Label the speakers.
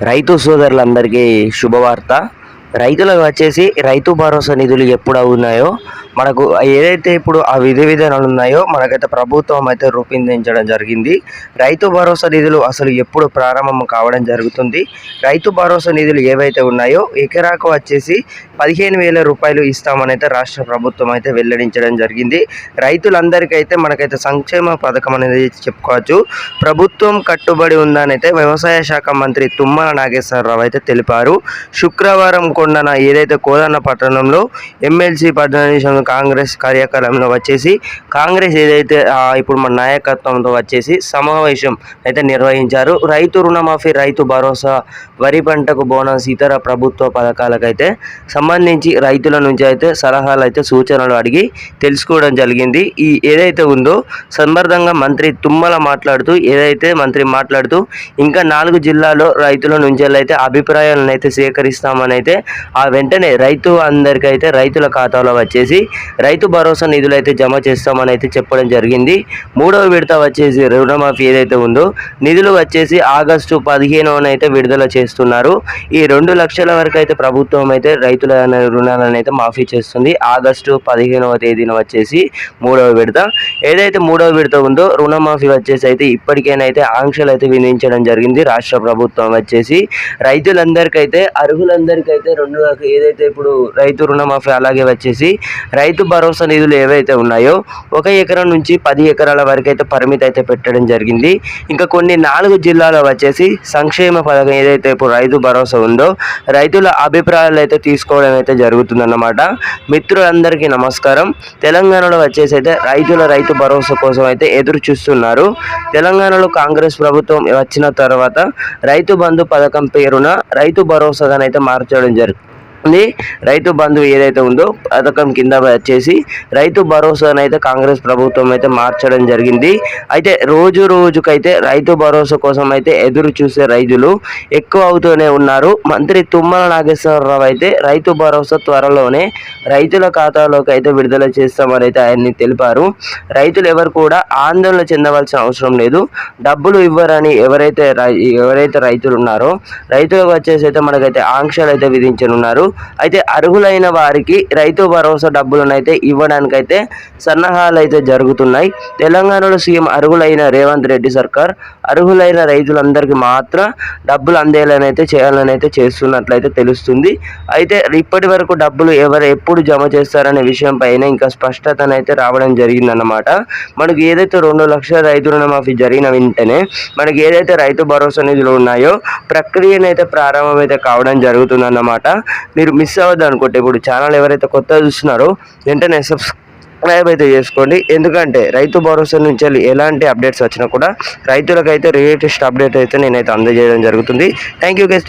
Speaker 1: రైతు సోదరులందరికీ శుభవార్త. రైతులకు వచ్చేసి రైతు భరోసా నిధులు ఎప్పుడు అవున్నాయో మనకు ఏదైతే ఇప్పుడు ఆ విధి విధానాలు ఉన్నాయో మనకైతే ప్రభుత్వం అయితే రూపొందించడం జరిగింది. రైతు భరోసా నిధులు అసలు ఎప్పుడు ప్రారంభం కావడం జరుగుతుంది. రైతు భరోసా నిధులు ఏవైతే ఉన్నాయో ఎకరాకు వచ్చేసి 15,000 రూపాయలు ఇస్తామని అయితే రాష్ట్ర ప్రభుత్వం అయితే వెల్లడించడం జరిగింది. రైతులందరికైతే మనకైతే సంక్షేమ పథకం అనేది చెప్పుకోవచ్చు. ప్రభుత్వం కట్టుబడి ఉందని అయితే వ్యవసాయ శాఖ మంత్రి తుమ్మల నాగేశ్వరరావు అయితే తెలిపారు. శుక్రవారం ఏదైతే కోదన్న పట్టణంలో ఎమ్మెల్సీ పద్మనాభం కాంగ్రెస్ కార్యక్రమంలో వచ్చేసి కాంగ్రెస్ ఏదైతే ఇప్పుడు మన నాయకత్వంతో వచ్చేసి సమావేశం అయితే నిర్వహించారు. రైతు రుణమాఫీ, రైతు భరోసా, వరి పంటకు బోనస్, ఇతర ప్రభుత్వ పథకాలకైతే సంబంధించి రైతుల నుంచి అయితే సలహాలు అయితే సూచనలు అడిగి తెలుసుకోవడం జరిగింది. ఈ ఏదైతే ఉందో సందర్భంగా మంత్రి తుమ్మల మాట్లాడుతూ ఇంకా 4 జిల్లాల్లో రైతుల నుంచి అయితే అభిప్రాయాలను అయితే సేకరిస్తామని అయితే ఆ వెంటనే అందరికైతే రైతుల ఖాతాలో వచ్చేసి రైతు భరోసా నిధులు అయితే జమ చేస్తామని అయితే చెప్పడం జరిగింది. 3వ విడత వచ్చేసి రుణమాఫీ ఏదైతే ఉందో నిధులు వచ్చేసి ఆగస్టు 15న అయితే విడుదల చేస్తున్నారు. ఈ 2 లక్షల వరకు అయితే ప్రభుత్వం అయితే రైతుల రుణాలను అయితే మాఫీ చేస్తుంది. ఆగస్టు 15వ తేదీన వచ్చేసి 3వ విడత ఏదైతే 3వ విడత ఉందో రుణమాఫీ వచ్చేసి అయితే ఇప్పటికైనా అయితే ఆంక్షలు అయితే విధించడం జరిగింది. రాష్ట్ర ప్రభుత్వం వచ్చేసి రైతులందరికైతే అర్హులందరికైతే ఏదైతే ఇప్పుడు రైతు రుణమాఫీ అలాగే వచ్చేసి రైతు భరోసా నిధులు ఏవైతే ఉన్నాయో 1 ఎకరం నుంచి 10 ఎకరాల వరకు అయితే పరిమితి అయితే పెట్టడం జరిగింది. ఇంకా కొన్ని 4 జిల్లాలో వచ్చేసి సంక్షేమ పథకం ఏదైతే ఇప్పుడు రైతు భరోసా ఉందో రైతుల అభిప్రాయాలు అయితే తీసుకోవడం అయితే జరుగుతుందన్నమాట. మిత్రులందరికీ నమస్కారం. తెలంగాణలో వచ్చేసి అయితే రైతు భరోసా కోసం అయితే ఎదురు చూస్తున్నారు. తెలంగాణలో కాంగ్రెస్ ప్రభుత్వం వచ్చిన తర్వాత రైతు బంధు పథకం పేరున రైతు భరోసాగానైతే మార్చడం జరిగింది. రైతు బంధు ఏదైతే ఉందో పథకం కింద వచ్చేసి రైతు భరోసానైతే కాంగ్రెస్ ప్రభుత్వం అయితే మార్చడం జరిగింది. అయితే రోజుకైతే రైతు భరోసా కోసం అయితే ఎదురు చూసే రైతులు ఎక్కువ అవుతూనే ఉన్నారు. మంత్రి తుమ్మల నాగేశ్వరరావు అయితే రైతు భరోసా త్వరలోనే రైతుల ఖాతాలోకి అయితే విడుదల చేస్తామని అయితే ఆయన్ని తెలిపారు. రైతులు ఎవరు కూడా ఆందోళన చెందవలసిన అవసరం లేదు. డబ్బులు ఇవ్వరని ఎవరైతే రైతులు ఉన్నారో రైతులకు వచ్చేసి అయితే మనకైతే ఆంక్షలు అయితే విధించనున్నారు. అయితే అర్హులైన వారికి రైతు భరోసా డబ్బులను అయితే ఇవ్వడానికైతే సన్నాహాలు అయితే జరుగుతున్నాయి. తెలంగాణలో సీఎం అర్హులైన రేవంత్ రెడ్డి సర్కార్ అర్హులైన రైతులందరికీ మాత్రం డబ్బులు అందేలాని అయితే చేయాలని అయితే చేస్తున్నట్లయితే తెలుస్తుంది. అయితే ఇప్పటి వరకు డబ్బులు ఎప్పుడు జమ చేస్తారనే విషయం పైన ఇంకా స్పష్టతనైతే రావడం జరిగిందన్నమాట. మనకి ఏదైతే 2 లక్షల రైతు రుణమాఫీ జరిగిన వెంటనే మనకి ఏదైతే రైతు భరోసా నిధులు ఉన్నాయో ప్రక్రియనైతే ప్రారంభం అయితే కావడం జరుగుతుందన్నమాట. మీరు మిస్ అవ్వద్దు అనుకుంటే ఇప్పుడు ఛానల్ ఎవరైతే కొత్తగా చూస్తున్నారో వెంటనే సబ్స్క్రైబ్ అయితే చేసుకోండి. ఎందుకంటే రైతు భరోసా నుంచి ఎలాంటి అప్డేట్స్ వచ్చినా కూడా రైతులకైతే లేటెస్ట్ అప్డేట్ అయితే నేనైతే అందజేయడం జరుగుతుంది. Thank you guys.